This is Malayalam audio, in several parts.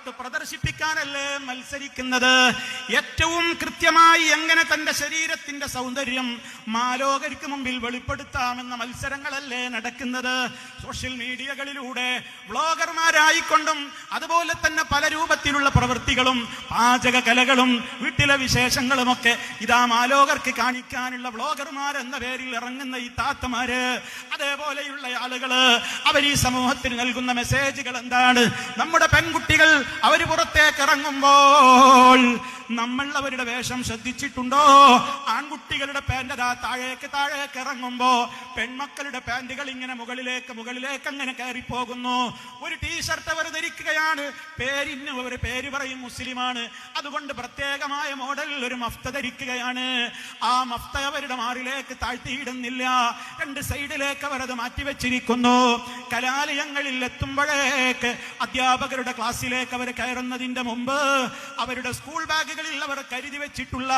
പുറത്ത് പ്രദർശിപ്പിക്കാനല്ലേ മത്സരിക്കുന്നത്. ഏറ്റവും കൃത്യമായി എങ്ങനെ തന്റെ ശരീരത്തിന്റെ സൗന്ദര്യം മാലോകർക്ക് മുമ്പിൽ വെളിപ്പെടുത്താമെന്ന മത്സരങ്ങളല്ലേ നടക്കുന്നത്. സോഷ്യൽ മീഡിയകളിലൂടെ വ്ളോഗർമാരായിക്കൊണ്ടും അതുപോലെ തന്നെ പല രൂപത്തിലുള്ള പ്രവൃത്തികളും പാചക കലകളും വീട്ടിലെ വിശേഷങ്ങളുമൊക്കെ ഇതാ മാലോകർക്ക് കാണിക്കാനുള്ള വ്ളോഗർമാർ എന്ന പേരിൽ ഇറങ്ങുന്ന ഈ താത്തമാര്, അതേപോലെയുള്ള ആളുകള്, അവർ ഈ സമൂഹത്തിന് നൽകുന്ന മെസ്സേജുകൾ എന്താണ്? നമ്മുടെ പെൺകുട്ടികൾ അവര് പുറത്തേക്ക് ഇറങ്ങുമ്പോൾ നമ്മൾ അവരുടെ വേഷം ശ്രദ്ധിച്ചിട്ടുണ്ടോ? ആൺകുട്ടികളുടെ പാന്റ് താഴേക്ക് ഇറങ്ങുമ്പോ പെൺമക്കളുടെ പാന്റുകൾ ഇങ്ങനെ മുകളിലേക്ക് അങ്ങനെ കയറിപ്പോകുന്നു. ഒരു ടീഷർട്ട് അവർ ധരിക്കുകയാണ്, അവർ പേര് പറയും മുസ്ലിമാണ്, അതുകൊണ്ട് പ്രത്യേകമായ മോഡലിൽ ഒരു മഫ്ത ധരിക്കുകയാണ്. ആ മഫ്ത അവരുടെ മാറിലേക്ക് താഴ്ത്തിയിടുന്നില്ല, രണ്ട് സൈഡിലേക്ക് അവർ അത് മാറ്റിവെച്ചിരിക്കുന്നു. കലാലയങ്ങളിൽ എത്തുമ്പോഴേക്ക് അധ്യാപകരുടെ ക്ലാസ്സിലേക്ക് അവർ കയറുന്നതിന്റെ മുമ്പ് അവരുടെ സ്കൂൾ ബാഗ് അവർ കരുതി വെച്ചിട്ടുള്ള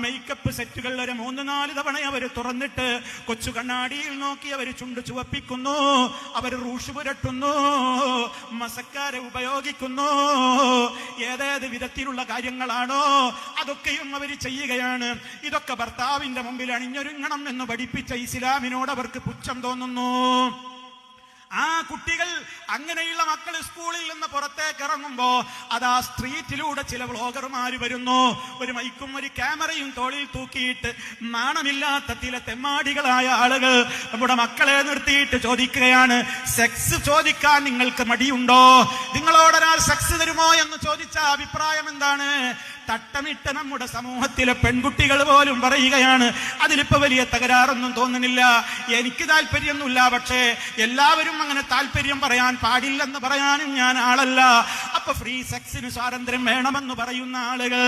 മേക്കപ്പ് സെറ്റുകൾ ഒരു 3-4 തവണ അവർ തുറന്നിട്ട് കൊച്ചു കണ്ണാടിയിൽ നോക്കി അവർ ചുണ്ട് ചുവപ്പിക്കുന്നു, അവർ റൂഷ് പുരട്ടുന്നു, മസക്കാര ഉപയോഗിക്കുന്നു. ഏതേത് വിധത്തിലുള്ള കാര്യങ്ങളാണോ അതൊക്കെയും അവർ ചെയ്യുകയാണ്. ഇതൊക്കെ ഭർത്താവിന്റെ മുമ്പിൽ അണിഞ്ഞൊരുങ്ങണം എന്ന് പഠിപ്പിച്ച ഇസ്ലാമിനോട് അവർക്ക് പുച്ഛം തോന്നുന്നു. ആ കുട്ടികൾ, അങ്ങനെയുള്ള മക്കൾ സ്കൂളിൽ നിന്ന് പുറത്തേക്ക് ഇറങ്ങുമ്പോ അതാ സ്ട്രീറ്റിലൂടെ ചില വ്ളോഗർമാര് വരുന്നു, ഒരു മൈക്കും ഒരു ക്യാമറയും തോളിൽ തൂക്കിയിട്ട് നാണമില്ലാത്ത ചില തെമ്മാടികളായ ആളുകൾ നമ്മുടെ മക്കളെ നിർത്തിയിട്ട് ചോദിക്കുകയാണ്, സെക്സ് ചോദിക്കാൻ നിങ്ങൾക്ക് മടിയുണ്ടോ? നിങ്ങളോടൊരാൾ സെക്സ് തരുമോ എന്ന് ചോദിച്ച അഭിപ്രായം എന്താണ്? തട്ടമിട്ട് നമ്മുടെ സമൂഹത്തിലെ പെൺകുട്ടികൾ പോലും പറയുകയാണ്, അതിലിപ്പോ വലിയ തകരാറൊന്നും തോന്നുന്നില്ല, എനിക്ക് താല്പര്യമൊന്നുമില്ല, പക്ഷേ എല്ലാവരും അങ്ങനെ താല്പര്യം പറയാൻ പാടില്ലെന്ന് പറയാനും ഞാൻ ആളല്ല. അപ്പൊ ഫ്രീ സെക്സിന് സ്വാതന്ത്ര്യം വേണമെന്ന് പറയുന്ന ആളുകൾ,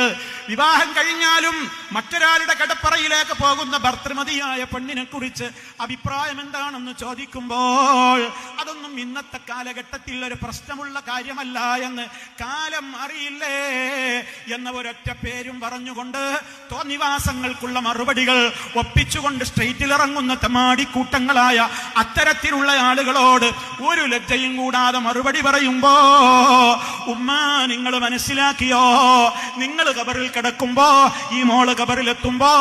വിവാഹം കഴിഞ്ഞാലും മറ്റൊരാളുടെ കടപ്പറയിലേക്ക് പോകുന്ന ഭർത്തൃമതിയായ പെണ്ണിനെ കുറിച്ച് അഭിപ്രായം എന്താണെന്ന് ചോദിക്കുമ്പോൾ അതൊന്നും ഇന്നത്തെ കാലഘട്ടത്തിൽ ഒരു പ്രശ്നമുള്ള കാര്യമല്ല എന്ന് കാലം അറിയില്ലേ എന്ന ഒരൊറ്റ പേരും പറഞ്ഞുകൊണ്ട് തോന്നിവാസങ്ങൾക്കുള്ള മറുപടികൾ ഒപ്പിച്ചുകൊണ്ട് സ്ട്രീറ്റിൽ ഇറങ്ങുന്ന തെമ്മാടിക്കൂട്ടങ്ങളായ അത്തരത്തിലുള്ള ആളുകളോട് ഒരു ലജ്ജയും കൂടാതെ മറുപടി പറയുമ്പോ, ഉമ്മ നിങ്ങൾ മനസ്സിലാക്കിയോ? നിങ്ങൾ ഖബറിൽ കിടക്കുമ്പോ, ഈ മോള് ഖബറിലെത്തുമ്പോ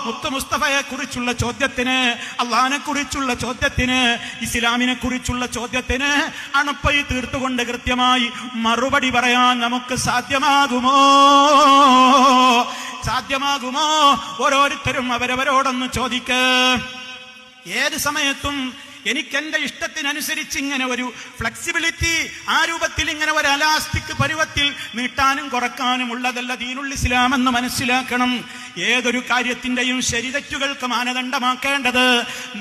മുത്ത് മുസ്തഫയെ കുറിച്ചുള്ള ചോദ്യത്തിന്, അള്ളാഹിനെ കുറിച്ചുള്ള ചോദ്യത്തിന്, ഇസ്ലാമിനെ കുറിച്ചുള്ള ചോദ്യത്തിന് അണുപ്പൈ തീർത്തുകൊണ്ട് കൃത്യമായി മറുപടി പറയാൻ നമുക്ക് സാധ്യമാകുമോ? ഓരോരുത്തരും അവരവരോടൊന്ന് ചോദിക്ക്. ഏത് സമയത്തും എനിക്ക് എന്റെ ഇഷ്ടത്തിനനുസരിച്ച് ഇങ്ങനെ ഒരു ഫ്ലെക്സിബിലിറ്റി, ആ രൂപത്തിൽ ഇങ്ങനെ ഒരു അലാസ്റ്റിക് പരുവത്തിൽ നീട്ടാനും കുറക്കാനും ഉള്ളതല്ല ദീനുൽ ഇസ്ലാം എന്ന് മനസ്സിലാക്കണം. ഏതൊരു കാര്യത്തിന്റെയും ശരിതെറ്റുകൾക്ക് മാനദണ്ഡമാക്കേണ്ടത്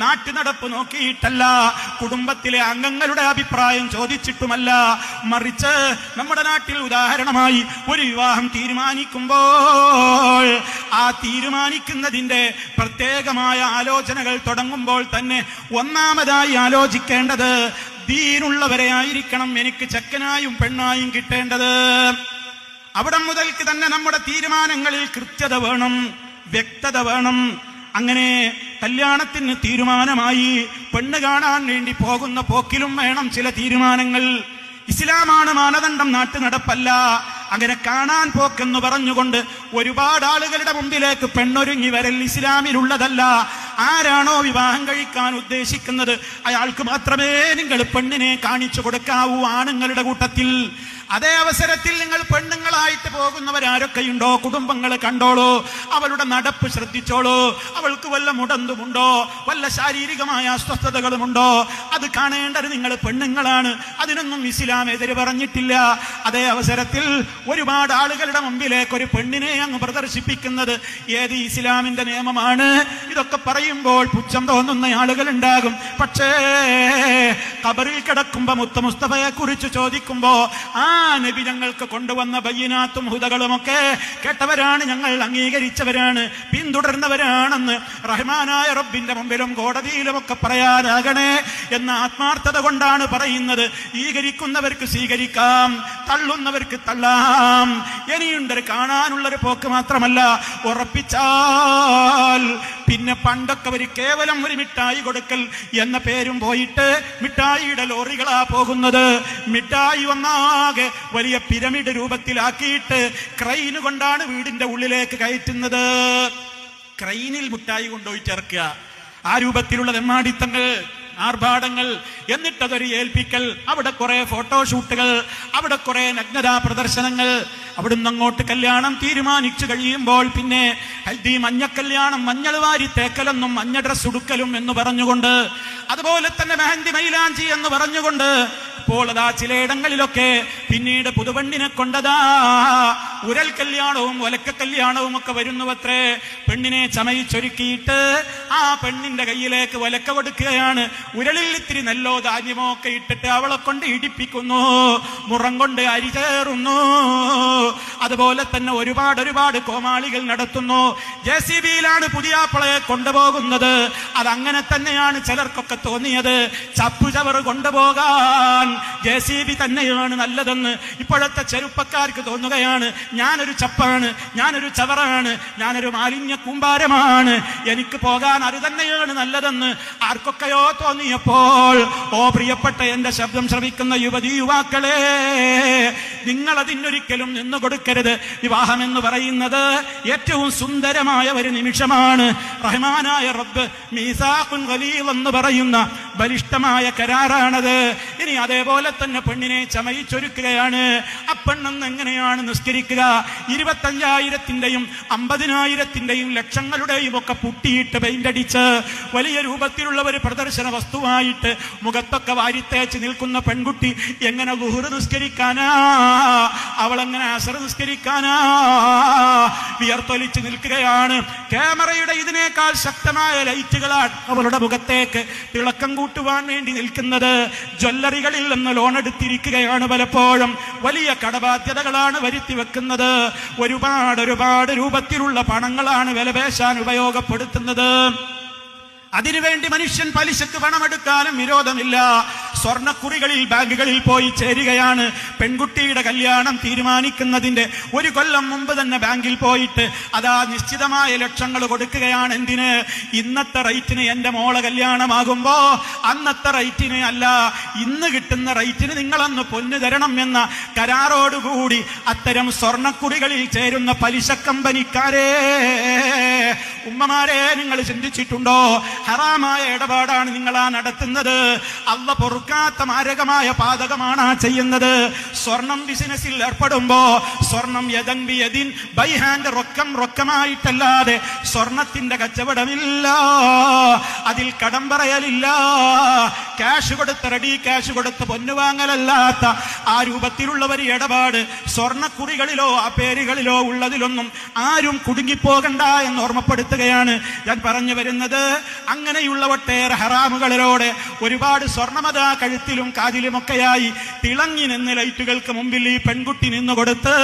നാട്ടുനടപ്പ് നോക്കിയിട്ടല്ല, കുടുംബത്തിലെ അംഗങ്ങളുടെ അഭിപ്രായം ചോദിച്ചിട്ടുമല്ല, മറിച്ച് നമ്മുടെ നാട്ടിൽ ഉദാഹരണമായി ഒരു വിവാഹം തീരുമാനിക്കുമ്പോൾ ആ തീരുമാനിക്കുന്നതിന്റെ പ്രത്യേകമായ ആലോചനകൾ തുടങ്ങുമ്പോൾ തന്നെ ഒന്നാമതായി ആലോചിക്കേണ്ടത് ദീനുള്ളവരെ ആയിരിക്കണം എനിക്ക് ചെക്കനായും പെണ്ണായും കിട്ടേണ്ടത്. അവിടെ മുതൽക്ക് തന്നെ നമ്മുടെ തീരുമാനങ്ങളിൽ കൃത്യത വേണം, വ്യക്തത വേണം. അങ്ങനെ കല്യാണത്തിന് തീരുമാനമായി പെണ്ണ് കാണാൻ വേണ്ടി പോകുന്ന പോക്കിലും വേണം ചില തീരുമാനങ്ങൾ. ഇസ്ലാമാണ് മാനദണ്ഡം, നാട്ടു നടപ്പല്ല. അങ്ങനെ കാണാൻ പോക്കെന്ന് പറഞ്ഞുകൊണ്ട് ഒരുപാട് ആളുകളുടെ മുമ്പിലേക്ക് പെണ്ണൊരുങ്ങി വരൽ ഇസ്ലാമിലുള്ളതല്ല. ആരാണോ വിവാഹം കഴിക്കാൻ ഉദ്ദേശിക്കുന്നത് അയാൾക്ക് മാത്രമേ നിങ്ങൾ പെണ്ണിനെ കാണിച്ചു കൊടുക്കാവൂ ആണുങ്ങളുടെ കൂട്ടത്തിൽ. അതേ അവസരത്തിൽ നിങ്ങൾ പെണ്ണുങ്ങളായിട്ട് പോകുന്നവരാരൊക്കെയുണ്ടോ കുടുംബങ്ങൾ കണ്ടോളൂ, അവളുടെ നടപ്പ് ശ്രദ്ധിച്ചോളൂ. അവൾക്ക് വല്ല മുടന്തുമുണ്ടോ, വല്ല ശാരീരികമായ അസ്വസ്ഥതകളുമുണ്ടോ, അത് കാണേണ്ടത് നിങ്ങൾ പെണ്ണുങ്ങളാണ്. അതിനൊന്നും ഇസ്ലാം എതിര് പറഞ്ഞിട്ടില്ല. അതേ അവസരത്തിൽ ഒരുപാട് ആളുകളുടെ മുമ്പിലേക്ക് ഒരു പെണ്ണിനെ അങ്ങ് പ്രദർശിപ്പിക്കുന്നത് ഏത് ഇസ്ലാമിന്റെ നിയമമാണ്? ഇതൊക്കെ പറയുമ്പോൾ പുച്ഛം തോന്നുന്ന ആളുകൾ ഉണ്ടാകും. പക്ഷേ ഖബറിൽ കിടക്കുമ്പോ മുത്ത് മുസ്തഫയെ കുറിച്ച് ചോദിക്കുമ്പോ ആ നബി ഞങ്ങൾക്ക് കൊണ്ടുവന്ന ബയ്യിനാത്തും ഹുദകളുമൊക്കെ കേട്ടവരാണ്, ഞങ്ങൾ അംഗീകരിച്ചവരാണ്, പിന്തുടർന്നവരാണെന്ന് റഹ്മാനായ റബ്ബിന്റെ മുമ്പിലും കോടതിയിലുമൊക്കെ പറയാനാകണേ എന്ന ആത്മാർത്ഥത കൊണ്ടാണ് പറയുന്നത്. സ്വീകരിക്കുന്നവർക്ക് സ്വീകരിക്കാം, തള്ളുന്നവർക്ക് തള്ളാം. ഇനിയുണ്ടൊരു കാണാനുള്ളൊരു പോക്ക് മാത്രമല്ല, ഉറപ്പിച്ചാൽ പിന്നെ പണ്ടൊക്കെ ഒരു കേവലം ഒരു മിഠായി കൊടുക്കൽ എന്ന പേരും പോയിട്ട് മിഠായിയുടെ ലോറികളാ പോകുന്നത്. മിഠായി ഒന്നാകെ വലിയ പിരമിഡ് രൂപത്തിലാക്കിയിട്ട് ക്രെയിന് കൊണ്ടാണ് വീടിന്റെ ഉള്ളിലേക്ക് കയറ്റുന്നത്. ക്രെയിനിൽ മിഠായി കൊണ്ടുപോയി ചേർക്കുക. ആ രൂപത്തിലുള്ള തെമ്മാടിത്തങ്ങൾ, ആർഭാടങ്ങൾ, എന്നിട്ടതൊരു ഏൽപ്പിക്കൽ. അവിടെ കുറെ ഫോട്ടോഷൂട്ടുകൾ, അവിടെ കുറെ നഗ്നതാ പ്രദർശനങ്ങൾ. അവിടുന്ന് അങ്ങോട്ട് കല്യാണം തീരുമാനിച്ചു കഴിയുമ്പോൾ പിന്നെ ഹൽദി മഞ്ഞക്കല്യാണം, മഞ്ഞൾ വാരി തേക്കലെന്നും മഞ്ഞ ഡ്രസ് ഉടുക്കലും എന്ന് പറഞ്ഞുകൊണ്ട്, അതുപോലെ തന്നെ മെഹന്തി മൈലാഞ്ചി എന്ന് പറഞ്ഞുകൊണ്ട്, ഇപ്പോൾ അതാ ചിലയിടങ്ങളിലൊക്കെ പിന്നീട് പുതുപെണ്ണിനെ കൊണ്ടതാ ഉരൽ കല്യാണവും ഒലക്ക കല്യാണവും ഒക്കെ വരുന്നുവത്രേ. പെണ്ണിനെ ചമയിച്ചൊരുക്കിയിട്ട് ആ പെണ്ണിന്റെ കയ്യിലേക്ക് ഒലക്ക കൊടുക്കുകയാണ്. ഉരളിൽ ഇത്തിരി നെല്ലോ ധാന്യമോ ഒക്കെ ഇട്ടിട്ട് അവളെ കൊണ്ട് ഇടിപ്പിക്കുന്നു, മുറം കൊണ്ട് അരി ചേറുന്നു. അതുപോലെ തന്നെ ഒരുപാട് കോമാളികൾ നടത്തുന്നു. JCBയിലാണ് പുതിയാപ്പളയെ കൊണ്ടുപോകുന്നത്. അതങ്ങനെ തന്നെയാണ് ചിലർക്കൊക്കെ തോന്നിയത്. ചപ്പുചവറ് കൊണ്ടുപോകാൻ JCB തന്നെയാണ് നല്ലതെന്ന് ഇപ്പോഴത്തെ ചെറുപ്പക്കാർക്ക് തോന്നുകയാണ്. ഞാനൊരു ചപ്പാണ്, ഞാനൊരു ചവറാണ്, ഞാനൊരു മാലിന്യ കൂമ്പാരമാണ്, എനിക്ക് പോകാൻ അത് തന്നെയാണ് നല്ലതെന്ന് ആർക്കൊക്കെയോ തോന്നിയപ്പോൾ, ഓ പ്രിയപ്പെട്ട എന്റെ ശബ്ദം ശ്രവിക്കുന്ന യുവതി യുവാക്കളെ, നിങ്ങൾ അതിനൊരിക്കലും നിന്നു കൊടുക്കരുത്. വിവാഹം എന്ന് പറയുന്നത് ഏറ്റവും സുന്ദരമായ ഒരു നിമിഷമാണ്. റഹ്മാനായ റബ്ബ് മീസാഖുൻ ഖലീൽ എന്ന് പറയുന്ന ബലിഷ്ഠമായ കരാറാണത്. ഇനി അതേപോലെ തന്നെ പെണ്ണിനെ ചമയിച്ചൊരുക്കുകയാണ്. ആ പെണ്ണെന്ന് എങ്ങനെയാണ് നിസ്കരിക്കുക? 25,000-ന്റെയും 50,000-ന്റെയും ലക്ഷങ്ങളുടെയും ഒക്കെ പുട്ടിയിട്ട് പെയിന്റടിച്ച് വലിയ രൂപത്തിലുള്ള ഒരു പ്രദർശന വസ്തുവായിട്ട് മുഖത്തൊക്കെ വാരിത്തേച്ച് നിൽക്കുന്ന പെൺകുട്ടി എങ്ങനെ ളുഹ്ർ നിസ്കരിക്കാനാ? അവളെങ്ങനെ അസ്ർ നിസ്കരിക്കാനാ? വിയർത്തൊലിച്ച് നിൽക്കുകയാണ്. ക്യാമറയുടെ ഇതിനേക്കാൾ ശക്തമായ ലൈറ്റുകളാണ് അവളുടെ മുഖത്തേക്ക് തിളക്കം കൂട്ടുവാൻ വേണ്ടി നിൽക്കുന്നത്. ജ്വല്ലറികളിൽ നിന്ന് ലോൺ എടുത്തിരിക്കുകയാണ്. പലപ്പോഴും വലിയ കടബാധ്യതകളാണ് വരുത്തി വെക്കുന്നത്. ഒരുപാട് രൂപത്തിലുള്ള പണങ്ങളാണ് വിലപേശാൻ ഉപയോഗപ്പെടുത്തുന്നത്. അതിനുവേണ്ടി മനുഷ്യൻ പലിശക്ക് പണമെടുക്കാനും വിരോധമില്ല. സ്വർണ്ണക്കുറികളിൽ ബാങ്കുകളിൽ പോയി ചേരുകയാണ്. പെൺകുട്ടിയുടെ കല്യാണം തീരുമാനിക്കുന്നതിന്റെ 1 കൊല്ലം മുമ്പ് തന്നെ ബാങ്കിൽ പോയിട്ട് അതാ നിശ്ചിതമായ ലക്ഷങ്ങൾ കൊടുക്കുകയാണ്. എന്തിന്? ഇന്നത്തെ റേറ്റിന് എന്റെ മോളെ കല്യാണമാകുമ്പോ അന്നത്തെ റേറ്റിന് അല്ല, ഇന്ന് കിട്ടുന്ന റേറ്റിന് നിങ്ങളന്ന് പൊന്നു തരണം എന്ന കരാറോടുകൂടി അത്തരം സ്വർണ്ണക്കുറികളിൽ ചേരുന്ന പലിശ കമ്പനിക്കാരെ, ഉമ്മമാരെ, നിങ്ങൾ ചിന്തിച്ചിട്ടുണ്ടോ? ഹറാമായ ഇടപാടാണ് നിങ്ങളാ നടത്തുന്നത്. അള്ള പൊറുക്കാത്ത മാരകമായ പാതകമാണ് ചെയ്യുന്നത്. സ്വർണം ബിസിനസ്സിൽ ഏർപ്പെടുമ്പോ സ്വർണം യദൻ ബിയദിൻ, ബൈ ഹാൻഡ്, റൊക്കമായിട്ടല്ലാതെ സ്വർണത്തിന്റെ കച്ചവടമില്ല, അതിൽ കടം പറയലില്ല, ക്യാഷ് കൊടുത്ത് റെഡി ക്യാഷ് കൊടുത്ത് പൊന്നുവാങ്ങലല്ലാത്ത ആ രൂപത്തിലുള്ള ഒരു ഇടപാട് സ്വർണ്ണക്കുറികളിലോ ആ പേരുകളിലോ ഉള്ളതിലൊന്നും ആരും കുടുങ്ങിപ്പോകണ്ട എന്ന് ഓർമ്മപ്പെടുത്തുകയാണ് ഞാൻ പറഞ്ഞു വരുന്നത്. അങ്ങനെയുള്ള ഒട്ടേറെ ഹറാമുകളിലൂടെ ഒരുപാട് സ്വർണ്ണമത കഴുത്തിലും കാതിലുമൊക്കെയായി തിളങ്ങി നിന്ന് ലൈറ്റുകൾക്ക് മുമ്പിൽ ഈ പെൺകുട്ടി നിന്ന് കൊടുത്ത്,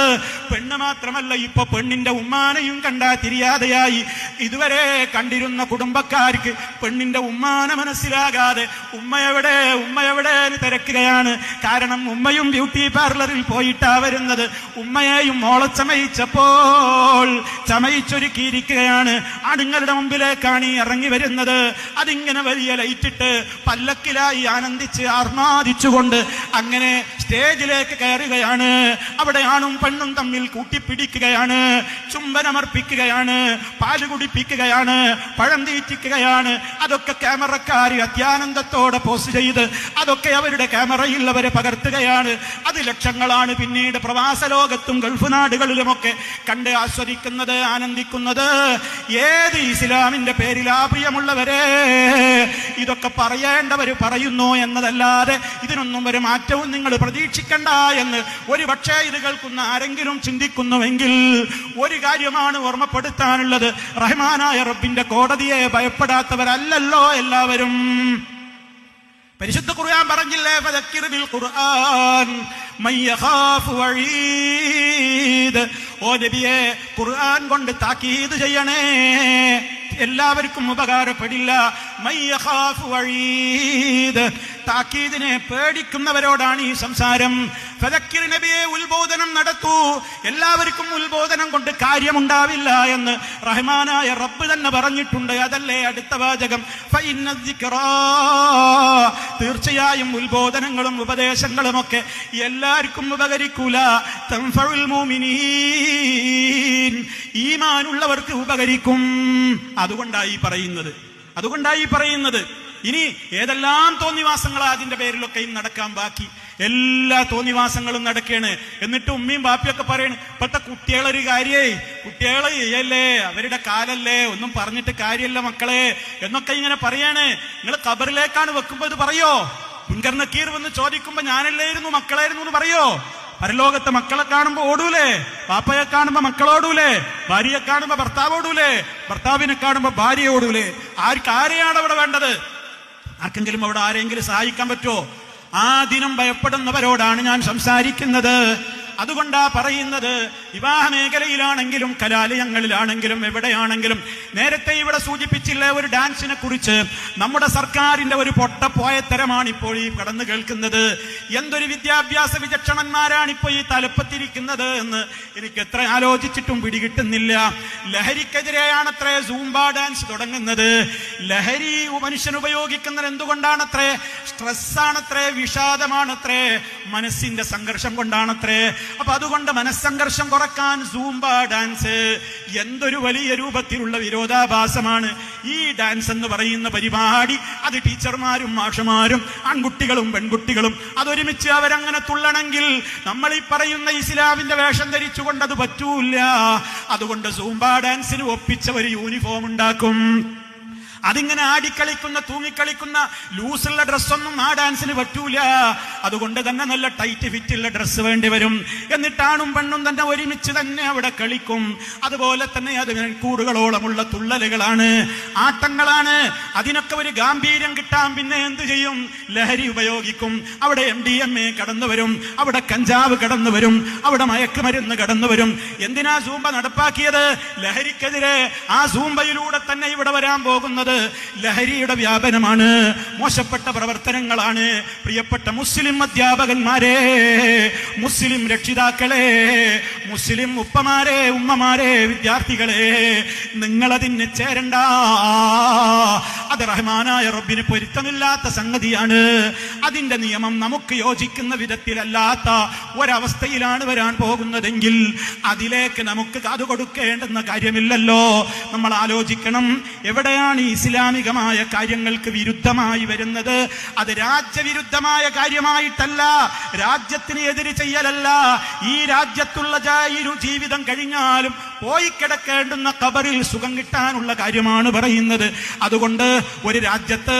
പെണ്ണ് മാത്രമല്ല ഇപ്പൊ പെണ്ണിന്റെ ഉമ്മാനെയും കണ്ടാ തിരിയാതെയായി. ഇതുവരെ കണ്ടിരുന്ന കുടുംബക്കാർക്ക് പെണ്ണിന്റെ ഉമ്മാനെ മനസ്സിലാകാതെ ഉമ്മയെവിടെ എന്ന് തിരക്കുകയാണ്. കാരണം ഉമ്മയും ബ്യൂട്ടി പാർലറിൽ പോയിട്ടാ വരുന്നത്. ഉമ്മയെയും മോളെ ചമയിച്ചപ്പോൾ ചമയിച്ചൊരുക്കിയിരിക്കുകയാണ്. ആണുങ്ങളുടെ മുമ്പിലേക്കാണ് ഈ ഇറങ്ങി വരുന്നത്. അതിങ്ങനെ വലിയ ലൈറ്റിട്ട് പല്ലക്കിലായി ആനന്ദിച്ച് ആർമാദിച്ചുകൊണ്ട് അങ്ങനെ സ്റ്റേജിലേക്ക് കയറുകയാണ്. അവിടെ ആണും പെണ്ണും തമ്മിൽ കൂട്ടിപ്പിടിക്കുകയാണ്, ചുംബനമർപ്പിക്കുകയാണ്, പാല് കുടിപ്പിക്കുകയാണ്, പഴം തീറ്റിക്കുകയാണ്. അതൊക്കെ ക്യാമറക്കാർ അത്യാനന്ദത്തോടെ പോസ്റ്റ് ചെയ്ത് അതൊക്കെ അവരുടെ ക്യാമറയിൽ അവരെ പകർത്തുകയാണ്. അത് ലക്ഷങ്ങളാണ് പിന്നീട് പ്രവാസ ലോകത്തും ഗൾഫ് നാടുകളിലുമൊക്കെ കണ്ട് ആസ്വദിക്കുന്നത്, ആനന്ദിക്കുന്നത്. ഏത് ഇസ്ലാമിന്റെ പേരിലാ പ്രിയമുള്ളവരെ ഇതൊക്കെ പറയേണ്ടവർ പറയുന്നു എന്നതല്ലാതെ ഇതിനൊന്നും ഒരു മാറ്റവും നിങ്ങൾ പ്രതീക്ഷിക്കണ്ട എന്ന് ഒരു പക്ഷേ ഇത് കേൾക്കുന്ന ആരെങ്കിലും ചിന്തിക്കുന്നുവെങ്കിൽ ഒരു കാര്യമാണ് ഓർമ്മപ്പെടുത്താനുള്ളത്. റഹ്മാനായ റബ്ബിന്റെ കോടതിയെ ഭയപ്പെടാത്തവരല്ലല്ലോ എല്ലാവരും. പരിശുദ്ധ ഖുർആൻ പറഞ്ഞില്ലേ, ഫദക്കിർ ബിൽ ഖുർആൻ മൻ യഖാഫു വഈദ്. ഓ നബിയെ, ഖുർആൻ കൊണ്ട് താക്കീത് ചെയ്യണേ. എല്ലാവർക്കും ഉപകാരപ്പെടില്ല. മൻ യഖാഫു വഈദ്, താക്കീദിനെ പേടിക്കുന്നവരോടാണ് ഈ സംസാരം. ഫദക്കിർ നബിയെ, ഉത്ബോധനം നടത്തൂ. എല്ലാവർക്കും ഉത്ബോധനം കൊണ്ട് കാര്യമുണ്ടാവില്ല എന്ന് റഹ്മാനായ റബ്ബ് തന്നെ പറഞ്ഞിട്ടുണ്ട്. അതല്ലേ അടുത്ത വാചകം, ഫഇന്ന ദിക്റാ, തീർച്ചയായും ഉത്ബോധനങ്ങളും ഉപദേശങ്ങളും ഒക്കെ എല്ലാവർക്കും ഉപകരിക്കൂല. തൻഫഉൽ മുഅ്മിനീൻ, ഈമാനുള്ളവർക്ക് ഉപകരിക്കും. അതുകൊണ്ടായി പറയുന്നത്. ഇനി ഏതെല്ലാം തോന്നിവാസങ്ങളാ അതിന്റെ പേരിലൊക്കെയും നടക്കാൻ ബാക്കി. എല്ലാ തോന്നിവാസങ്ങളും നടക്കുകയാണ്. എന്നിട്ട് ഉമ്മയും ബാപ്പിയൊക്കെ പറയണ്, ഇപ്പോഴത്തെ കുട്ടികളൊരു കാര്യേ, കുട്ടികളെ അല്ലേ, അവരുടെ കാലല്ലേ, ഒന്നും പറഞ്ഞിട്ട് കാര്യമല്ല മക്കളെ എന്നൊക്കെ ഇങ്ങനെ പറയാണ്. നിങ്ങൾ ഖബറിലേക്കാണ് വെക്കുമ്പോ ഇത് പറയോ? മുൻകർ നക്കീർ വന്ന് ചോദിക്കുമ്പോ ഞാനല്ലായിരുന്നു മക്കളായിരുന്നു എന്ന് പറയോ? പരലോകത്തെ മക്കളെ കാണുമ്പോ ഓടൂലേ? പാപ്പയെ കാണുമ്പോ മക്കളോടൂലേ? ഭാര്യയെ കാണുമ്പോ ഭർത്താവോടൂലേ? ഭർത്താവിനെ കാണുമ്പോ ഭാര്യ ഓടൂലേ? ആരെയാണ് അവിടെ വേണ്ടത്? ആർക്കെങ്കിലും അവിടെ ആരെങ്കിലും സഹായിക്കാൻ പറ്റുമോ? ആ ദിനം ഭയപ്പെടുന്നവരോടാണ് ഞാൻ സംസാരിക്കുന്നത്. അതുകൊണ്ടാ പറയുന്നത്, വിവാഹ മേഖലയിലാണെങ്കിലും കലാലയങ്ങളിലാണെങ്കിലും എവിടെയാണെങ്കിലും. നേരത്തെ ഇവിടെ സൂചിപ്പിച്ചില്ലേ ഒരു ഡാൻസിനെ കുറിച്ച്? നമ്മുടെ സർക്കാരിന്റെ ഒരു പൊട്ടപ്പോയത്തരമാണ് ഇപ്പോൾ ഈ കടന്നു കേൾക്കുന്നത്. എന്തൊരു വിദ്യാഭ്യാസ വിചക്ഷണന്മാരാണ് ഇപ്പോൾ ഈ തലപ്പത്തിരിക്കുന്നത് എന്ന് എനിക്ക് എത്ര ആലോചിച്ചിട്ടും പിടികിട്ടുന്നില്ല. ലഹരിക്കെതിരെയാണത്രേ സൂംബ ഡാൻസ് തുടങ്ങുന്നത്. ലഹരി മനുഷ്യൻ ഉപയോഗിക്കുന്നത് എന്തുകൊണ്ടാണത്രേ? സ്ട്രെസ്സാണത്രേ, വിഷാദമാണത്രേ, മനസ്സിന്റെ സംഘർഷം കൊണ്ടാണത്രേ. അപ്പൊ അതുകൊണ്ട് മനസ്സംഘർഷം കുറക്കാൻ സൂംബ ഡാൻസ് എന്തൊരു വലിയ രൂപത്തിലുള്ള വിരോധാഭാസമാണ് ഈ ഡാൻസ് എന്ന് പറയുന്ന പരിപാടി. അത് ടീച്ചർമാരും മാഷുമാരും ആൺകുട്ടികളും പെൺകുട്ടികളും അതൊരുമിച്ച് അവരങ്ങനെ തുള്ളണമെങ്കിൽ നമ്മൾ ഈ പറയുന്ന ഇസ്ലാമിന്റെ വേഷം ധരിച്ചുകൊണ്ട് അത് പറ്റൂല. അതുകൊണ്ട് സൂംബ ഡാൻസിന് ഒപ്പിച്ച ഒരു യൂണിഫോം ഉണ്ടാക്കും. അതിങ്ങനെ ആടിക്കളിക്കുന്ന തൂങ്ങിക്കളിക്കുന്ന ലൂസുള്ള ഡ്രസ്സൊന്നും ആ ഡാൻസിന് പറ്റൂല. അതുകൊണ്ട് തന്നെ നല്ല ടൈറ്റ് ഫിറ്റുള്ള ഡ്രസ്സ് വേണ്ടി വരും. എന്നിട്ടാണും പെണ്ണും തന്നെ ഒരുമിച്ച് തന്നെ അവിടെ കളിക്കും. അതുപോലെ തന്നെ അത് മണിക്കൂറുകളോളമുള്ള തുള്ളലുകളാണ്, ആട്ടങ്ങളാണ്. അതിനൊക്കെ ഒരു ഗാംഭീര്യം കിട്ടാൻ പിന്നെ എന്ത് ചെയ്യും? ലഹരി ഉപയോഗിക്കും. അവിടെ MDMA കടന്നു വരും, അവിടെ കഞ്ചാവ് കടന്നു വരും, അവിടെ മയക്കുമരുന്ന് കടന്നു വരും. എന്തിനാ സൂംബ നടപ്പാക്കിയത്? ലഹരിക്കെതിരെ. ആ സൂംബയിലൂടെ തന്നെ ഇവിടെ വരാൻ പോകുന്നത് ലഹരിയുടെ വ്യാപനമാണ്, മോശപ്പെട്ട പ്രവർത്തനങ്ങളാണ്. പ്രിയപ്പെട്ട മുസ്ലിം അധ്യാപകന്മാരെ, മുസ്ലിം രക്ഷിതാക്കളെ, മുസ്ലിം ഉപ്പമാരെ, ഉമ്മമാരെ, വിദ്യാർത്ഥികളെ, നിങ്ങളതിന് ചേരണ്ട. അത് റഹ്മാനായ റബ്ബിന് പൊരുത്തമില്ലാത്ത സംഗതിയാണ്. അതിന്റെ നിയമം നമുക്ക് യോജിക്കുന്ന വിധത്തിലല്ലാത്ത ഒരവസ്ഥയിലാണ് വരാൻ പോകുന്നതെങ്കിൽ അതിലേക്ക് നമുക്ക് കാതു കൊടുക്കേണ്ടുന്ന കാര്യമില്ലല്ലോ. നമ്മൾ ആലോചിക്കണം, എവിടെയാണ് ഇസ്ലാമികമായ കാര്യങ്ങൾക്ക് വിരുദ്ധമായി വരുന്നത്? അത് രാജ്യവിരുദ്ധമായ കാര്യമായിട്ടല്ല, രാജ്യത്തിന് എതിര് ചെയ്യലല്ല. ഈ രാജ്യത്തുള്ള ജീവിതം കഴിഞ്ഞാലും പോയി കിടക്കേണ്ടുന്ന ഖബറിൽ സുഖം കിട്ടാനുള്ള കാര്യമാണ് പറയുന്നത്. അതുകൊണ്ട് ഒരു രാജ്യത്ത്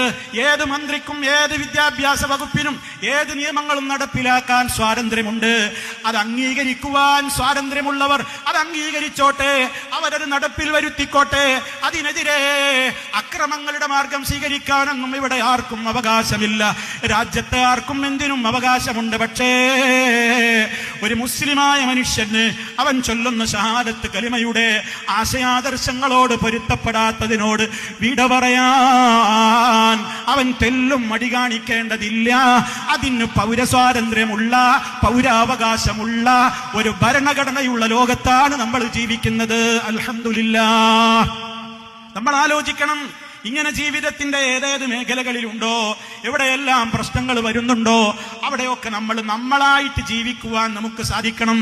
ഏത് മന്ത്രിക്കും ഏത് വിദ്യാഭ്യാസ വകുപ്പിനും ഏത് നിയമങ്ങളും നടപ്പിലാക്കാൻ സ്വാതന്ത്ര്യമുണ്ട്. അത് അംഗീകരിക്കുവാൻ സ്വാതന്ത്ര്യമുള്ളവർ അത് അംഗീകരിച്ചോട്ടെ, അവരത് നടപ്പിൽ വരുത്തിക്കോട്ടെ. അതിനെതിരെ അക്രമങ്ങളുടെ മാർഗം സ്വീകരിക്കാനൊന്നും ഇവിടെ ആർക്കും അവകാശമില്ല. രാജ്യത്തെ ആർക്കും എന്തിനും അവകാശമുണ്ട്. പക്ഷേ ഒരു മുസ്ലിമായ മനുഷ്യന് അവൻ ചൊല്ലുന്ന ഷഹാദത്ത് കലിമയുടെ ആശയാദർശങ്ങളോട് പൊരുത്തപ്പെടാത്തതിനോട് വിട പറയാൻ അവൻ തെല്ലും മടി കാണിക്കേണ്ടതില്ല. അതിന് പൗരസ്വാതന്ത്ര്യമുള്ള, പൗരാവകാശമുള്ള ഒരു ഭരണഘടനയുള്ള ലോകത്താണ് നമ്മൾ ജീവിക്കുന്നത്. അൽഹംദുലില്ലാഹ്. നമ്മൾ ആലോചിക്കണം, ഇങ്ങനെ ജീവിതത്തിന്റെ ഏതേത് മേഖലകളിലുണ്ടോ, എവിടെയെല്ലാം പ്രശ്നങ്ങൾ വരുന്നുണ്ടോ, അവിടെയൊക്കെ നമ്മളായിട്ട് ജീവിക്കുവാൻ നമുക്ക് സാധിക്കണം.